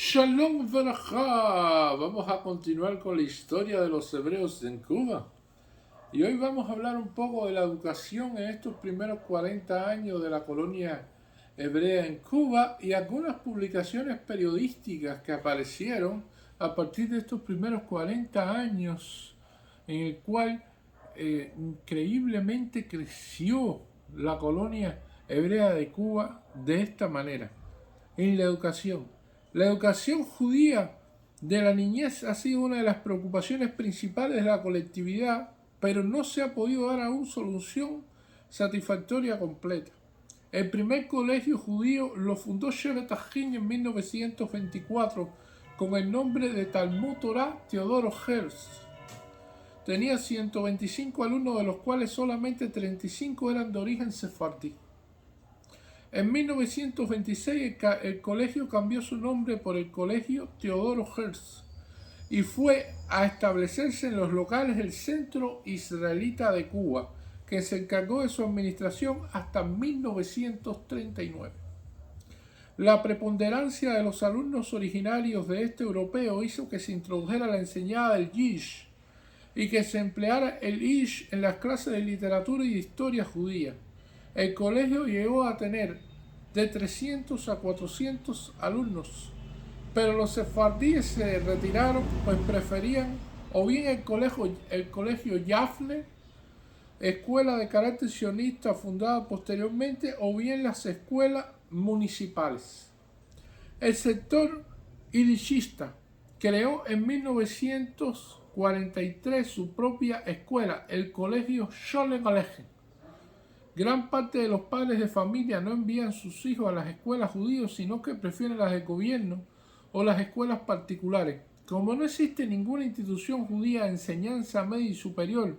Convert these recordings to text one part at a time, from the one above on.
Shalom Berajá. Vamos a continuar con la historia de los hebreos en Cuba. Y hoy vamos a hablar un poco de la educación en estos primeros 40 años de la colonia hebrea en Cuba y algunas publicaciones periodísticas que aparecieron a partir de estos primeros 40 años en el cual increíblemente creció la colonia hebrea de Cuba de esta manera. En la educación. La educación judía de la niñez ha sido una de las preocupaciones principales de la colectividad, pero no se ha podido dar aún solución satisfactoria completa. El primer colegio judío lo fundó Shevet Ajin en 1924 con el nombre de Talmud Torah Teodoro Herzl. Tenía 125 alumnos, de los cuales solamente 35 eran de origen sefardí. En 1926 el colegio cambió su nombre por el Colegio Teodoro Herzl y fue a establecerse en los locales del Centro Israelita de Cuba, que se encargó de su administración hasta 1939. La preponderancia de los alumnos originarios de este europeo hizo que se introdujera la enseñanza del Yiddish y que se empleara el Yiddish en las clases de literatura y de historia judía. El colegio llegó a tener de 300 a 400 alumnos, pero los sefardíes se retiraron, pues preferían o bien el colegio Yafne, escuela de carácter sionista fundada posteriormente, o bien las escuelas municipales. El sector yiddishista creó en 1943 su propia escuela, el colegio Sholem Aleichem. Gran parte de los padres de familia no envían sus hijos a las escuelas judías, sino que prefieren las del gobierno o las escuelas particulares. Como no existe ninguna institución judía de enseñanza media y superior,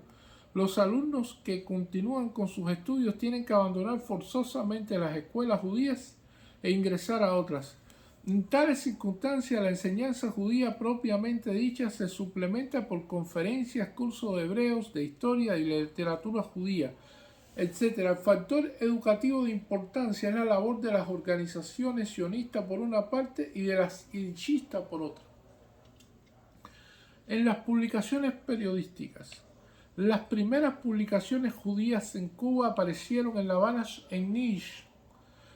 los alumnos que continúan con sus estudios tienen que abandonar forzosamente las escuelas judías e ingresar a otras. En tales circunstancias, la enseñanza judía propiamente dicha se suplementa por conferencias, cursos de hebreos, de historia y literatura judía, etc. El factor educativo de importancia es la labor de las organizaciones sionistas por una parte y de las yiddishistas por otra. En las publicaciones periodísticas. Las primeras publicaciones judías en Cuba aparecieron en La Habana en Yiddish.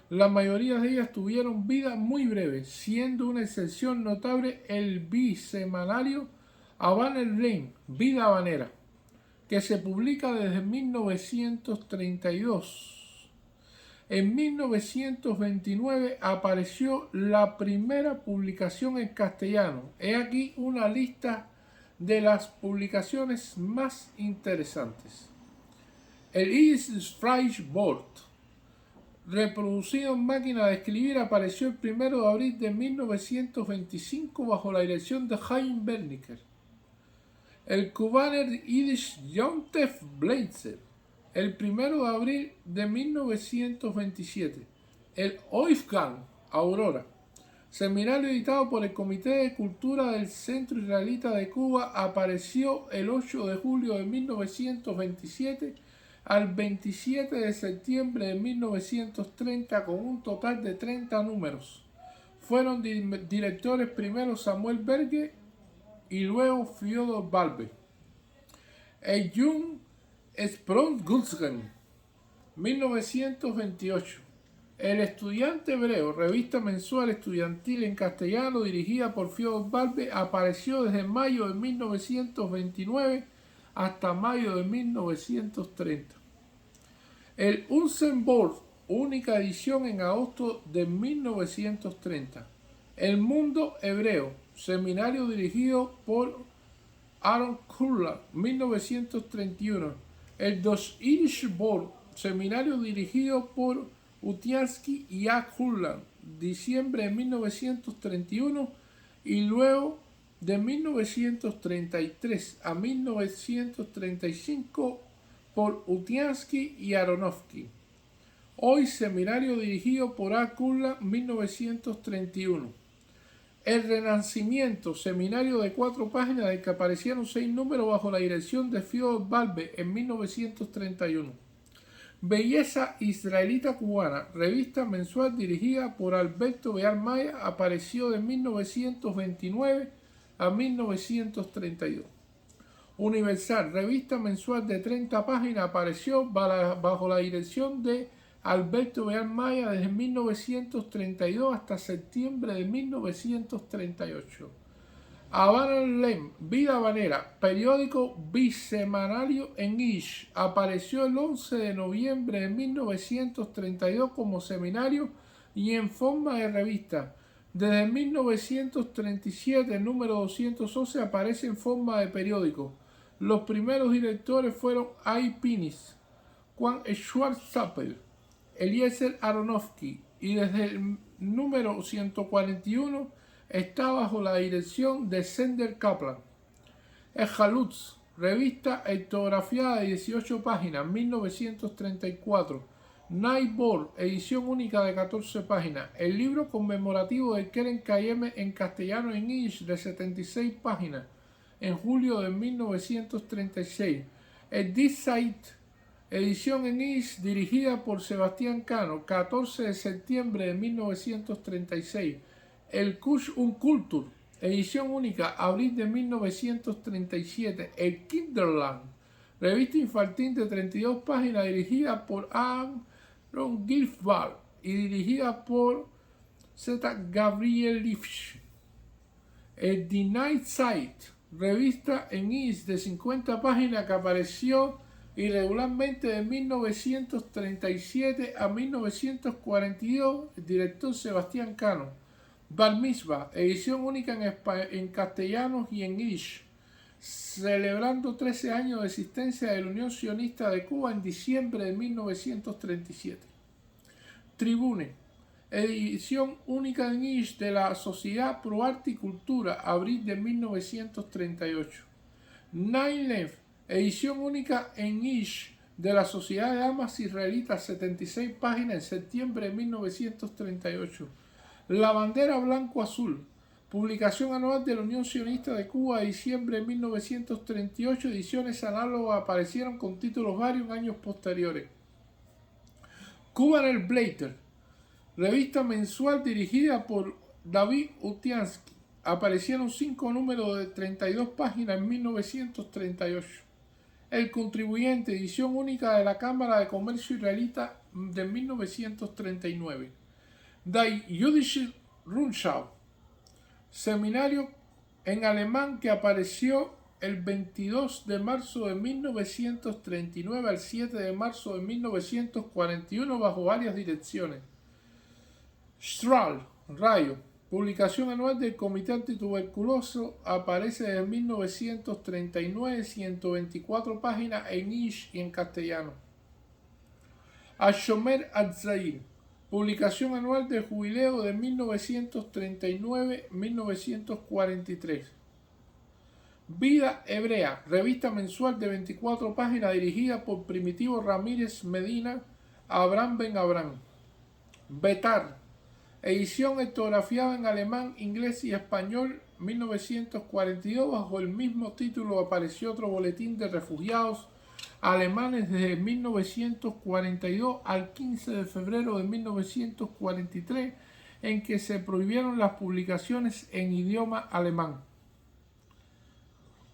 La mayoría de ellas tuvieron vida muy breve, siendo una excepción notable el bisemanario Habaner Lein, Vida Habanera, que se publica desde 1932. En 1929 apareció la primera publicación en castellano. He aquí una lista de las publicaciones más interesantes. El Yiddish Board, reproducido en máquina de escribir, apareció el 1 de abril de 1925 bajo la dirección de Chaim Berniker. El Kubaner Yiddish Yontef Bleitzer, el 1 de abril de 1927. El Oifgan Aurora, seminario editado por el Comité de Cultura del Centro Israelita de Cuba, apareció el 8 de julio de 1927 al 27 de septiembre de 1930 con un total de 30 números. Fueron directores primero Samuel Berge y luego Fyodor Balbe. El Jung Sprung-Gutzgen, 1928. El Estudiante Hebreo, revista mensual estudiantil en castellano dirigida por Fyodor Balbe, apareció desde mayo de 1929 hasta mayo de 1930. El Unsen-Board, única edición en agosto de 1930. El Mundo Hebreo, seminario dirigido por Aaron Kurland, 1931. El Dos Yiddish Board, seminario dirigido por Utiansky y A. Kurland, diciembre de 1931, y luego de 1933 a 1935 por Utiansky y Aronofsky. Hoy seminario dirigido por A. Kurland, 1931. El Renacimiento, seminario de 4 páginas del que aparecieron 6 números bajo la dirección de Fyodor Balbe en 1931. Belleza Israelita Cubana, revista mensual dirigida por Alberto Beal Maya, apareció de 1929 a 1932. Universal, revista mensual de 30 páginas, apareció bajo la dirección de Alberto Beal Maya desde 1932 hasta septiembre de 1938. Habana Lem, Vida Habanera, periódico bisemanario en Ish, apareció el 11 de noviembre de 1932 como seminario y en forma de revista. Desde 1937 el número 211 aparece en forma de periódico. Los primeros directores fueron I. Pinis, Juan Schwarzapel, Eliezer Aronofsky, y desde el número 141 está bajo la dirección de Sender Kaplan. El Jalutz, revista ortografiada de 18 páginas, 1934. Night Board, edición única de 14 páginas. El libro conmemorativo de Keren Kayeme en castellano en Yiddish de 76 páginas, en julio de 1936. El Dissait, edición en Yiddish dirigida por Sebastián Cano, 14 de septiembre de 1936. El Kush Kultur, edición única, abril de 1937. El Kinderland, revista infantil de 32 páginas dirigida por Aaron Gilfard y dirigida por Z. Gabrielivich. El The Night Sight, revista en Yiddish de 50 páginas que apareció irregularmente de 1937 a 1942, el director Sebastián Cano. Bar Mitzvah, edición única en castellano y en Yiddish, celebrando 13 años de existencia de la Unión Sionista de Cuba en diciembre de 1937. Tribune, edición única en Yiddish de la Sociedad Pro Arte y Cultura, abril de 1938. Nine Left, edición única en Yiddish de la Sociedad de Damas Israelitas, 76 páginas, en septiembre de 1938. La bandera blanco-azul, publicación anual de la Unión Sionista de Cuba, diciembre de 1938, ediciones análogas aparecieron con títulos varios en años posteriores. Cuban Blatter, revista mensual dirigida por David Utiansky, aparecieron 5 números de 32 páginas en 1938. El Contribuyente, edición única de la Cámara de Comercio Israelita de 1939. Die Jüdische Rundschau, seminario en alemán que apareció el 22 de marzo de 1939 al 7 de marzo de 1941 bajo varias direcciones. Strahl, Rayo, publicación anual del Comité Antituberculoso, aparece desde 1939, 124 páginas en Yiddish y en castellano. Ashomer Atzair, publicación anual del jubileo de 1939-1943. Vida Hebrea, revista mensual de 24 páginas dirigida por Primitivo Ramírez Medina, Abraham Ben Abraham. Betar, edición ortografiada en alemán, inglés y español, 1942. Bajo el mismo título apareció otro boletín de refugiados alemanes desde 1942 al 15 de febrero de 1943, en que se prohibieron las publicaciones en idioma alemán.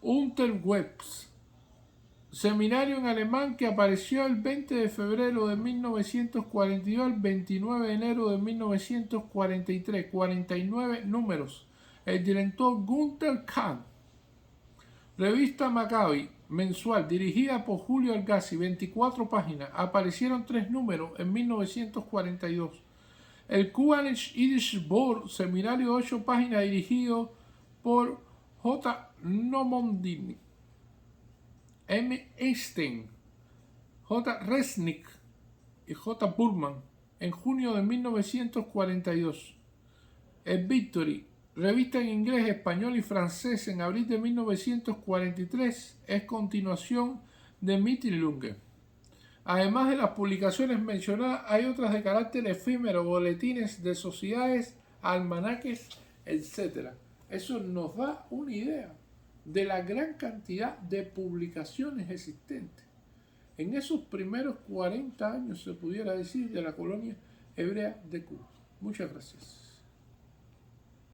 Unterwebs, seminario en alemán que apareció el 20 de febrero de 1942 al 29 de enero de 1943, 49 números. El director Gunther Kahn. Revista Maccabi, mensual, dirigida por Julio Algassi, 24 páginas, aparecieron 3 números en 1942. El Cuban Yiddish Board, seminario de 8 páginas, dirigido por J. Nomondini, M. Einstein, J. Resnick y J. Burman, en junio de 1942. El Victory, revista en inglés, español y francés, en abril de 1943, es continuación de Mittelpunkt. Además de las publicaciones mencionadas, hay otras de carácter efímero, boletines de sociedades, almanaques, etc. Eso nos da una idea de la gran cantidad de publicaciones existentes en esos primeros 40 años, se pudiera decir, de la colonia hebrea de Cuba. Muchas gracias.